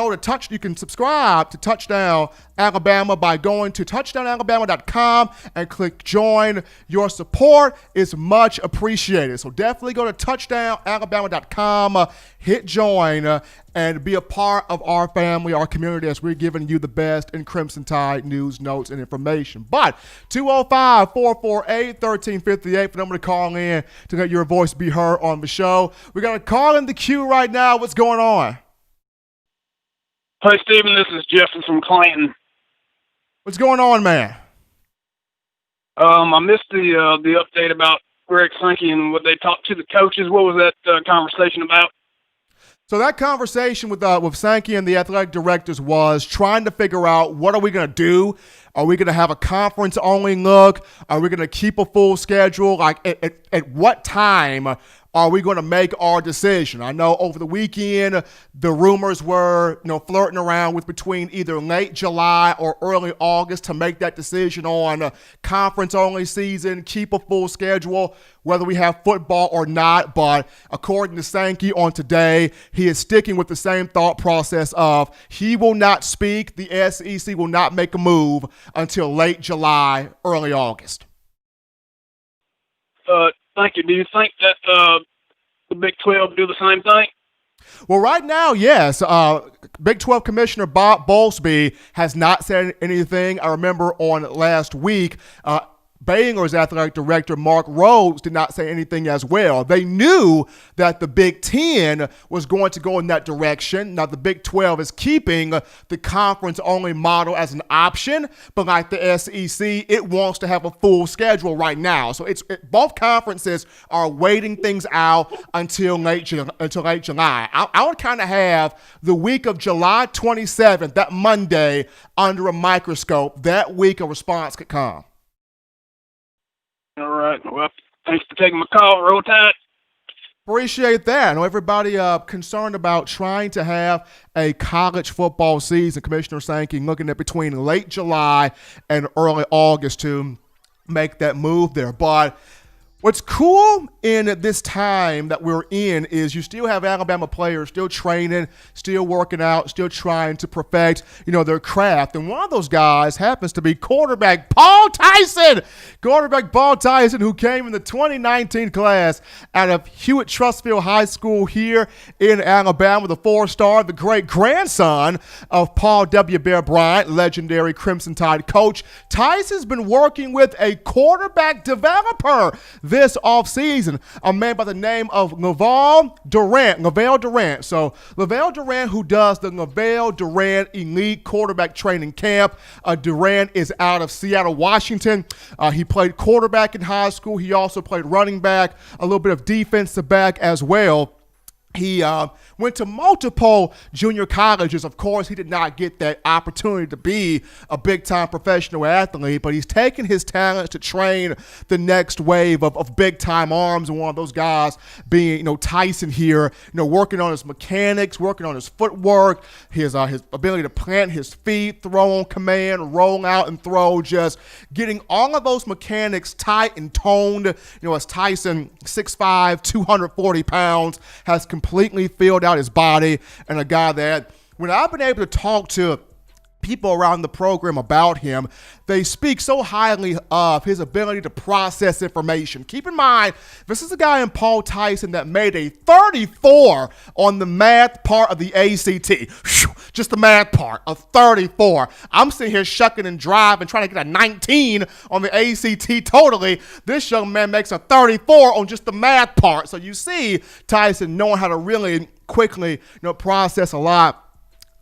subscribe to Touchdown Alabama by going to touchdownalabama.com and click join. Your support is much appreciated. So definitely go to touchdownalabama.com, hit join, and be a part of our family, our community, as we're giving you the best in Crimson Tide news, notes, and information. But 205-448-1358 for them to call in to let your voice be heard on the show. We got a call in the queue right now. What's going on? Hi, Stephen. This is Jeff from Clanton. What's going on, man? I missed the update about Greg Sankey and what they talked to the coaches. What was that conversation about? So that conversation with Sankey and the athletic directors was trying to figure out, what are we going to do? Are we going to have a conference-only look? Are we going to keep a full schedule? Like, at what time are we going to make our decision? I know over the weekend, the rumors were, flirting around with between either late July or early August to make that decision on a conference-only season, keep a full schedule, whether we have football or not. But according to Sankey on today, he is sticking with the same thought process of he will not speak, the SEC will not make a move until late July, early August. Thank you. Do you think that the Big 12 do the same thing? Well, right now, yes. Big 12 Commissioner Bob Bowlesby has not said anything. I remember on last week, Baylor's athletic director, Mark Rhodes, did not say anything as well. They knew that the Big 10 was going to go in that direction. Now, the Big 12 is keeping the conference-only model as an option, but like the SEC, it wants to have a full schedule right now. So both conferences are waiting things out until late July. I would kind of have the week of July 27th, that Monday, under a microscope. That week a response could come. All right. Well, thanks for taking my call. Roll Tide. Appreciate that. I know everybody concerned about trying to have a college football season. Commissioner Sankey looking at between late July and early August to make that move there. But what's cool in this time that we're in is you still have Alabama players still training, still working out, still trying to perfect, their craft. And one of those guys happens to be quarterback Paul Tyson. Quarterback Paul Tyson, who came in the 2019 class out of Hewitt-Trussville High School here in Alabama, the 4-star, the great-grandson of Paul W. Bear Bryant, legendary Crimson Tide coach. Tyson's been working with a quarterback developer this offseason, a man by the name of Lavelle Durant. So Lavelle Durant, who does the Lavelle Durant Elite Quarterback Training Camp. Durant is out of Seattle, Washington. He played quarterback in high school. He also played running back, a little bit of defensive back as well. He went to multiple junior colleges. Of course, he did not get that opportunity to be a big-time professional athlete, but he's taken his talents to train the next wave of big-time arms, and one of those guys being, Tyson here, working on his mechanics, working on his footwork, his ability to plant his feet, throw on command, roll out and throw, just getting all of those mechanics tight and toned. As Tyson, 6'5", 240 pounds, has completely filled out his body, and a guy that when I've been able to talk to people around the program about him, they speak so highly of his ability to process information. Keep in mind, this is a guy in Paul Tyson that made a 34 on the math part of the ACT. Just the math part, a 34. I'm sitting here shucking and driving, trying to get a 19 on the ACT totally. This young man makes a 34 on just the math part. So you see Tyson knowing how to really quickly, process a lot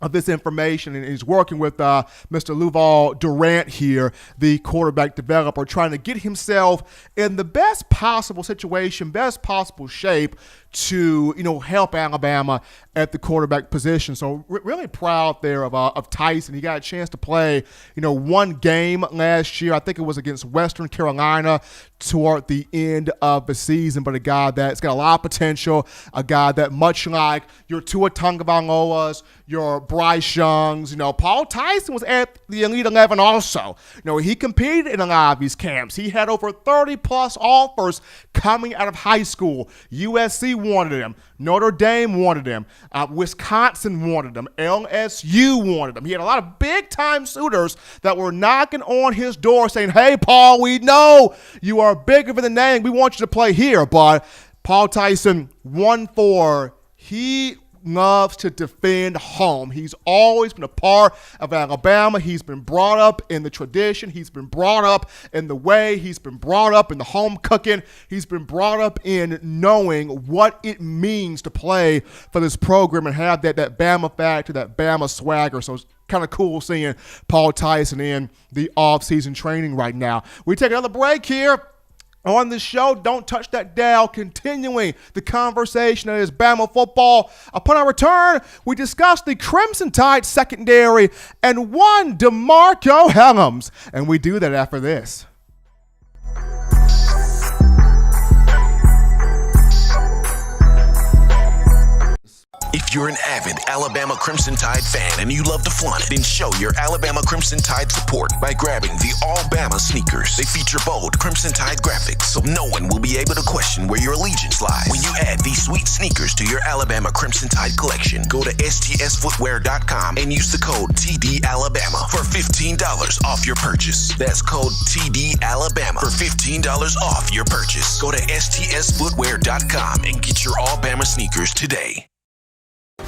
of this information, and he's working with Mr. Luval Durant here, the quarterback developer, trying to get himself in the best possible situation, best possible shape to, help Alabama at the quarterback position. So really proud there of Tyson. He got a chance to play, one game last year. I think it was against Western Carolina toward the end of the season, but a guy that's got a lot of potential, a guy that much like your Tua Tagovailoas, your Bryce Youngs, Paul Tyson was at the Elite 11 also. He competed in a lot of these camps. He had over 30-plus offers coming out of high school. USC wanted him. Notre Dame wanted him. Wisconsin wanted him. LSU wanted him. He had a lot of big-time suitors that were knocking on his door saying, hey, Paul, we know you are bigger than the name. We want you to play here. But Paul Tyson, 1-4. He loves to defend home. He's always been a part of Alabama. He's been brought up in the tradition. He's been brought up in the way. He's been brought up in the home cooking. He's been brought up in knowing what it means to play for this program and have that Bama factor, that Bama swagger. So it's kind of cool seeing Paul Tyson in the off-season training right now. We take another break here on the show. Don't touch that dial. Continuing the conversation that is Bama football. Upon our return, we discuss the Crimson Tide secondary and one Demarcco Hellams. And we do that after this. If you're an avid Alabama Crimson Tide fan and you love to flaunt it, then show your Alabama Crimson Tide support by grabbing the All-Bama sneakers. They feature bold Crimson Tide graphics, so no one will be able to question where your allegiance lies. When you add these sweet sneakers to your Alabama Crimson Tide collection, go to STSfootwear.com and use the code TDAlabama for $15 off your purchase. That's code TDAlabama for $15 off your purchase. Go to STSfootwear.com and get your All-Bama sneakers today.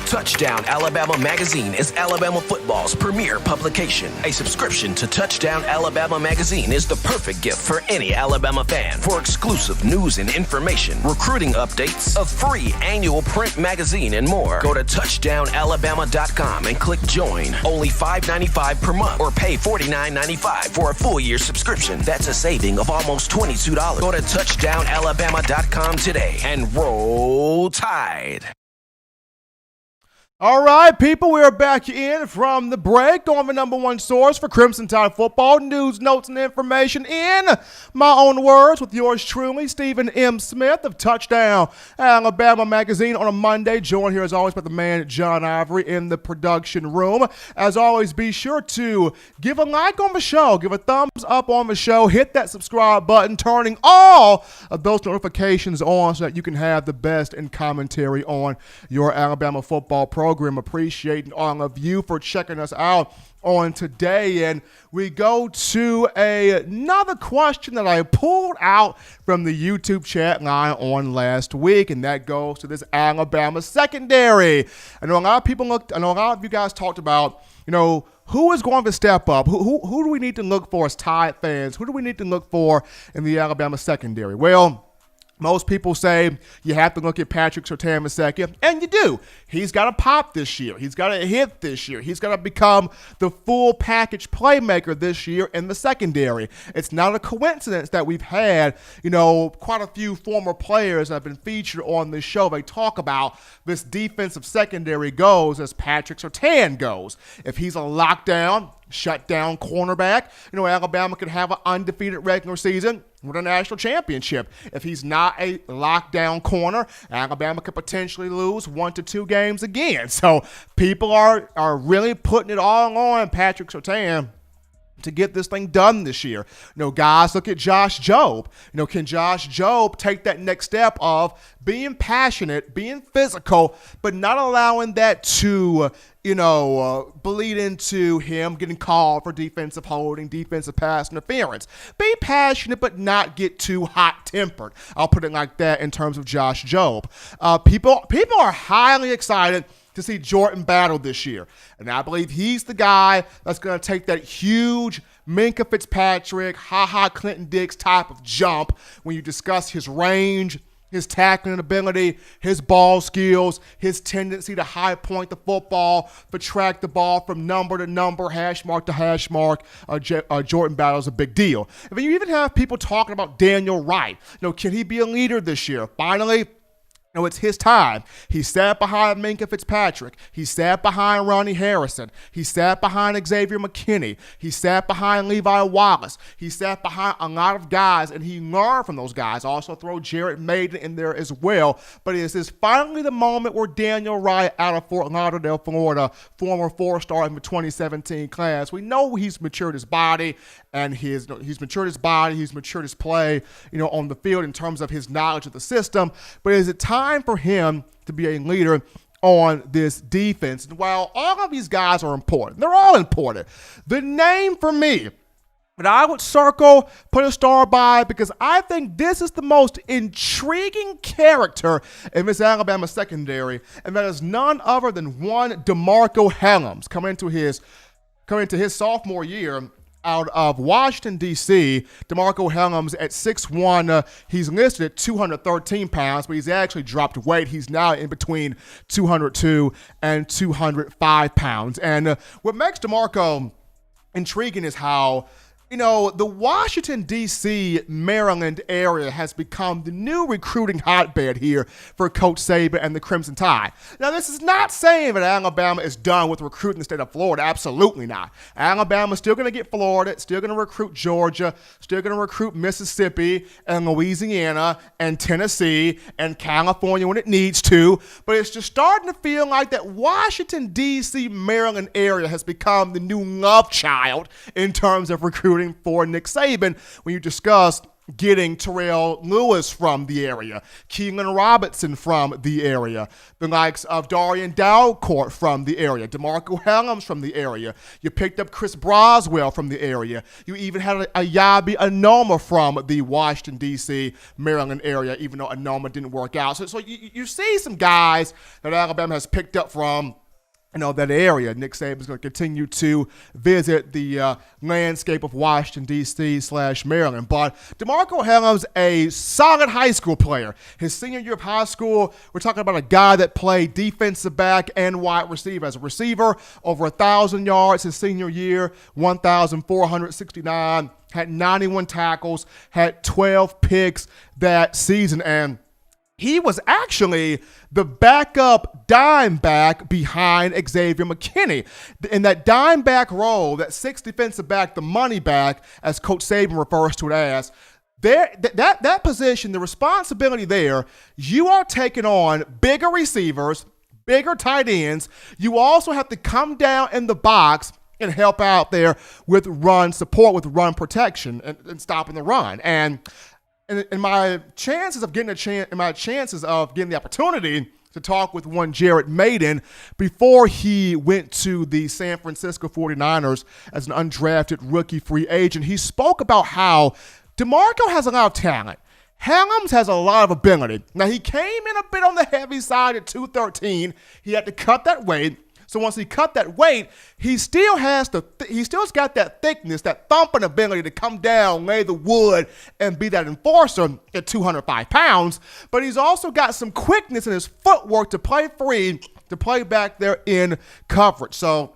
Touchdown Alabama Magazine is Alabama football's premier publication. A subscription to Touchdown Alabama Magazine is the perfect gift for any Alabama fan. For exclusive news and information, recruiting updates, a free annual print magazine, and more, go to touchdownalabama.com and click join. Only $5.95 per month or pay $49.95 for a full year subscription. That's a saving of almost $22. Go to touchdownalabama.com today and roll Tide. All right, people, we are back in from the break on the number one source for Crimson Tide football, news, notes, and information in my own words with yours truly, Stephen M. Smith of Touchdown Alabama Magazine on a Monday. Joined here as always by the man John Ivory in the production room. As always, be sure to give a like on the show, give a thumbs up on the show, hit that subscribe button, turning all of those notifications on so that you can have the best in commentary on your Alabama football program. Appreciating all of you for checking us out on today. And we go to another question that I pulled out from the YouTube chat line on last week, and that goes to this Alabama secondary. I know a lot of you guys talked about, who is going to step up? Who do we need to look for as Tide fans? Who do we need to look for in the Alabama secondary? Well, Most people say you have to look at Patrick Surtain II, and you do. He's got to pop this year. He's got to hit this year. He's got to become the full package playmaker this year in the secondary. It's not a coincidence that we've had, quite a few former players that have been featured on this show. They talk about this defensive secondary goes as Patrick Surtain goes. If he's a lockdown, shutdown cornerback, Alabama could have an undefeated regular season with a national championship. If he's not a lockdown corner, Alabama could potentially lose 1 to 2 games again. So people are really putting it all on Patrick Surtain to get this thing done this year. Guys, look at Josh Jobe. Can Josh Jobe take that next step of being passionate, being physical, but not allowing that to bleed into him getting called for defensive holding, defensive pass interference. Be passionate, but not get too hot-tempered. I'll put it like that in terms of Josh Jobe. People are highly excited to see Jordan Battle this year. And I believe he's the guy that's going to take that huge Minkah Fitzpatrick, Clinton Dix type of jump when you discuss his range, his tackling ability, his ball skills, his tendency to high point the football, to track the ball from number to number, hash mark to hash mark. Jordan Battle is a big deal. And then you even have people talking about Daniel Wright. Can he be a leader this year? Finally, it's his time. He sat behind Minkah Fitzpatrick. He sat behind Ronnie Harrison. He sat behind Xavier McKinney. He sat behind Levi Wallace. He sat behind a lot of guys, and he learned from those guys. Also throw Jared Maiden in there as well. But is this finally the moment where Daniel Wright out of Fort Lauderdale, Florida, former 4-star in the 2017 class, we know he's matured his body, and he's matured his body, he's matured his play, on the field in terms of his knowledge of the system. But is it time for him to be a leader on this defense? And while all of these guys are important, they're all important, the name for me that I would circle, put a star by, because I think this is the most intriguing character in this Alabama secondary, and that is none other than one Demarcco Hellams coming into his sophomore year out of Washington, D.C. Demarcco Hellams at 6'1", he's listed at 213 pounds, but he's actually dropped weight. He's now in between 202 and 205 pounds. And what makes Demarcco intriguing is how the Washington, D.C., Maryland area has become the new recruiting hotbed here for Coach Saban and the Crimson Tide. Now, this is not saying that Alabama is done with recruiting the state of Florida. Absolutely not. Alabama's still going to get Florida, still going to recruit Georgia, still going to recruit Mississippi and Louisiana and Tennessee and California when it needs to. But it's just starting to feel like that Washington, D.C., Maryland area has become the new love child in terms of recruiting for Nick Saban when you discuss getting Terrell Lewis from the area, Keelan Robinson from the area, the likes of Darian Dalcourt from the area, Demarcco Hellams from the area. You picked up Chris Broswell from the area. You even had a Yabi Anoma from the Washington, D.C., Maryland area, even though Anoma didn't work out. So you see some guys that Alabama has picked up from that area. Nick Saban's going to continue to visit the landscape of Washington, D.C. / Maryland. But Demarcco Hellams, a solid high school player. His senior year of high school, we're talking about a guy that played defensive back and wide receiver. As a receiver, over 1,000 yards his senior year, 1,469, had 91 tackles, had 12 picks that season, and he was actually the backup dime back behind Xavier McKinney. In that dime back role, that sixth defensive back, the money back, as Coach Saban refers to it as, that position, the responsibility there, you are taking on bigger receivers, bigger tight ends. You also have to come down in the box and help out there with run support, with run protection and stopping the run. And my chances of getting the opportunity to talk with one Jared Maiden before he went to the San Francisco 49ers as an undrafted rookie free agent, he spoke about how Demarcco has a lot of talent. Hellams has a lot of ability. Now, he came in a bit on the heavy side at 213. He had to cut that weight. So once he cut that weight, he still has got that thickness, that thumping ability to come down, lay the wood, and be that enforcer at 205 pounds. But he's also got some quickness in his footwork to play free, to play back there in coverage. So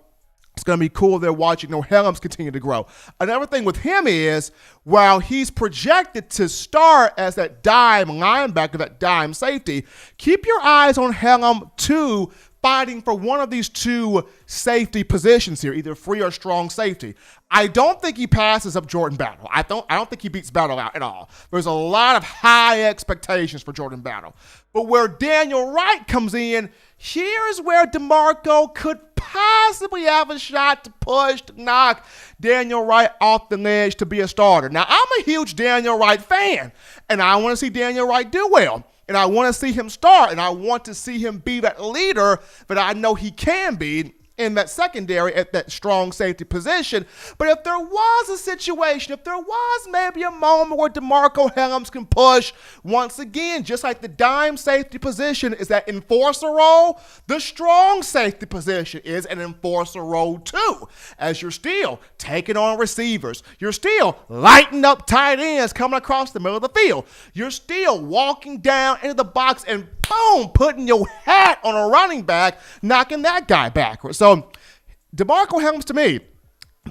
it's going to be cool there watching Hellams continue to grow. Another thing with him is, while he's projected to start as that dime linebacker, that dime safety, keep your eyes on Hellams too, fighting for one of these two safety positions here, either free or strong safety. I don't think he passes up Jordan Battle. I don't think he beats Battle out at all. There's a lot of high expectations for Jordan Battle. But where Daniel Wright comes in, here's where Demarcco could possibly have a shot to push, to knock Daniel Wright off the ledge to be a starter. Now, I'm a huge Daniel Wright fan, and I want to see Daniel Wright do well. And I want to see him start, and I want to see him be that leader that I know he can be in that secondary at that strong safety position. But if there was a situation, if there was maybe a moment where Demarcco Hellams can push, once again, just like the dime safety position is that enforcer role, the strong safety position is an enforcer role too, as you're still taking on receivers. You're still lighting up tight ends coming across the middle of the field. You're still walking down into the box and boom, putting your hat on a running back, knocking that guy backwards. So Demarcco Hellams, to me,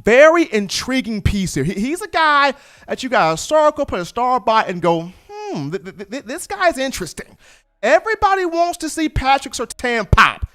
very intriguing piece here. He's a guy that you got to circle, put a star by, and go, this guy's interesting. Everybody wants to see Patrick Surtain pop,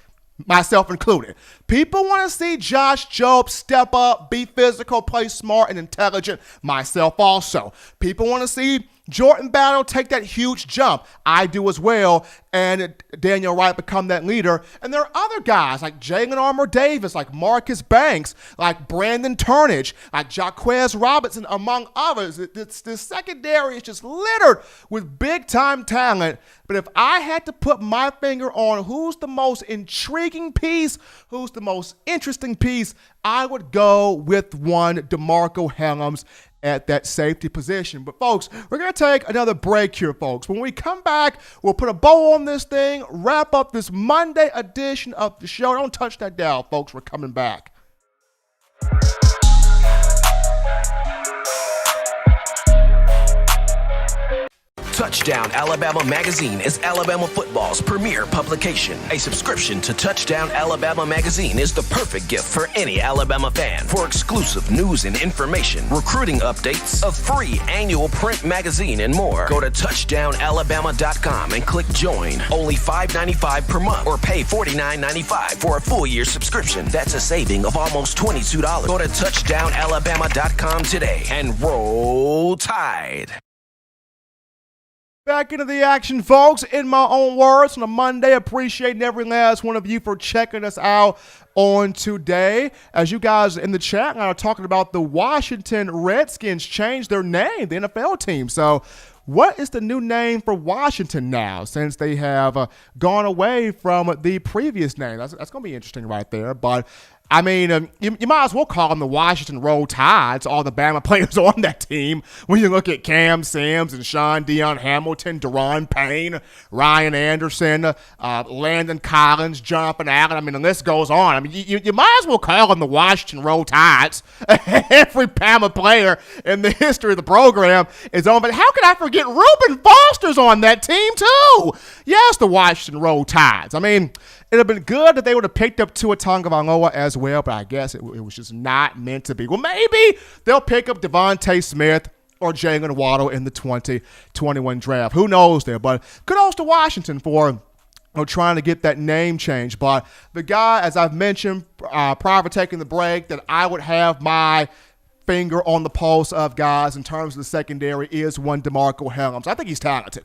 myself included. People want to see Josh Jobe step up, be physical, play smart and intelligent, myself also. People want to see Jordan Battle take that huge jump. I do as well. And Daniel Wright become that leader. And there are other guys like Jalen Armour-Davis, like Marcus Banks, like Brandon Turnage, like Jaquez Robinson, among others. The secondary is just littered with big-time talent. But if I had to put my finger on who's the most intriguing piece, who's the most interesting piece, I would go with one Demarcco Hellams at that safety position. But folks, we're going to take another break here, folks. When we come back, we'll put a bow on this thing, wrap up this Monday edition of the show. Don't touch that dial, folks. We're coming back. Touchdown Alabama Magazine is Alabama football's premier publication. A subscription to Touchdown Alabama Magazine is the perfect gift for any Alabama fan. For exclusive news and information, recruiting updates, a free annual print magazine, and more, go to touchdownalabama.com and click join. Only $5.95 per month, or pay $49.95 for a full year subscription. That's a saving of almost $22. Go to touchdownalabama.com today and roll Tide. Back into the action, folks. In my own words, on a Monday, appreciating every last one of you for checking us out on today. As you guys in the chat are talking about the Washington Redskins changed their name, the NFL team. So what is the new name for Washington now, since they have gone away from the previous name? That's going to be interesting right there. But I mean, you might as well call them the Washington Roll Tides, all the Bama players on that team. When you look at Cam Sims and Sean Dion Hamilton, Deron Payne, Ryan Anderson, Landon Collins, Jonathan Allen. I mean, the list goes on. I mean, you might as well call them the Washington Roll Tides. Every Bama player in the history of the program is on. But how could I forget Reuben Foster's on that team too? Yes, the Washington Roll Tides. I mean, it would have been good if they would have picked up Tua Tagovailoa as well, but I guess it was just not meant to be. Well, maybe they'll pick up Devontae Smith or Jalen Waddle in the 2021 draft. Who knows there? But kudos to Washington for trying to get that name change. But the guy, as I've mentioned prior to taking the break, that I would have my finger on the pulse of, guys, in terms of the secondary is one Demarcco Hellams. I think he's talented.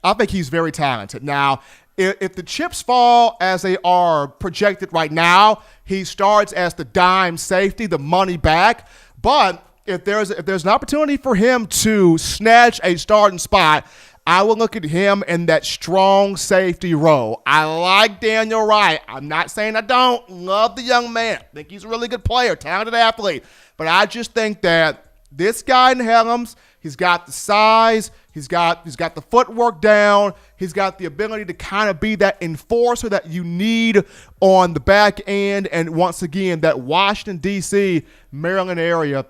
I think he's very talented. Now, if the chips fall as they are projected right now, he starts as the dime safety, the money back. But if there's an opportunity for him to snatch a starting spot, I will look at him in that strong safety role. I like Daniel Wright. I'm not saying I don't. Love the young man. I think he's a really good player, talented athlete. But I just think that this guy in Hellams, he's got the size, He's got the footwork down. He's got the ability to kind of be that enforcer that you need on the back end. And once again, that Washington, D.C., Maryland area,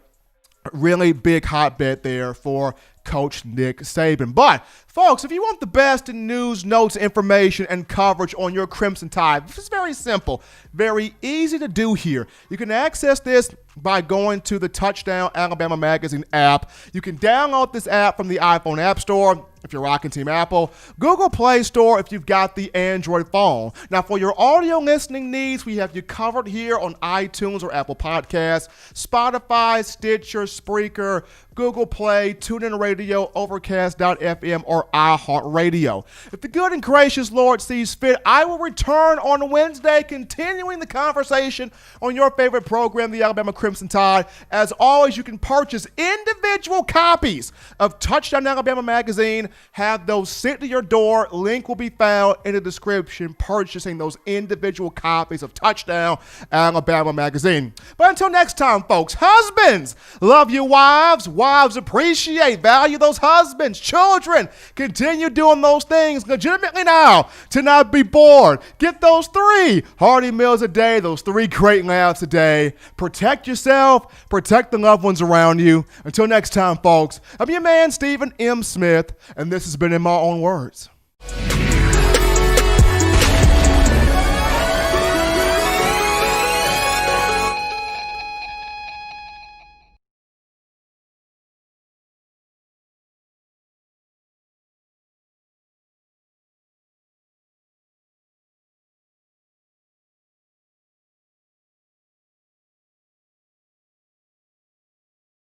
really big hotbed there for Coach Nick Saban. But, folks, if you want the best in news, notes, information, and coverage on your Crimson Tide, this is very simple, very easy to do here. You can access this by going to the Touchdown Alabama Magazine app. You can download this app from the iPhone App Store if you're rocking Team Apple, Google Play Store if you've got the Android phone. Now, for your audio listening needs, we have you covered here on iTunes or Apple Podcasts, Spotify, Stitcher, Spreaker, Google Play, TuneIn Radio, Overcast.fm, or iHeartRadio. If the good and gracious Lord sees fit, I will return on Wednesday, continuing the conversation on your favorite program, the Alabama Crimson Tide. As always, you can purchase individual copies of Touchdown Alabama Magazine. Have those sent to your door. Link will be found in the description, purchasing those individual copies of Touchdown Alabama Magazine. But until next time, folks, husbands, love your wives. Wives, appreciate, value those husbands. Children, continue doing those things legitimately now to not be bored. Get those 3 hearty meals a day, those 3 great laughs a day. Protect yourself, protect the loved ones around you. Until next time, folks, I'm your man, Stephen M. Smith, and this has been In My Own Words.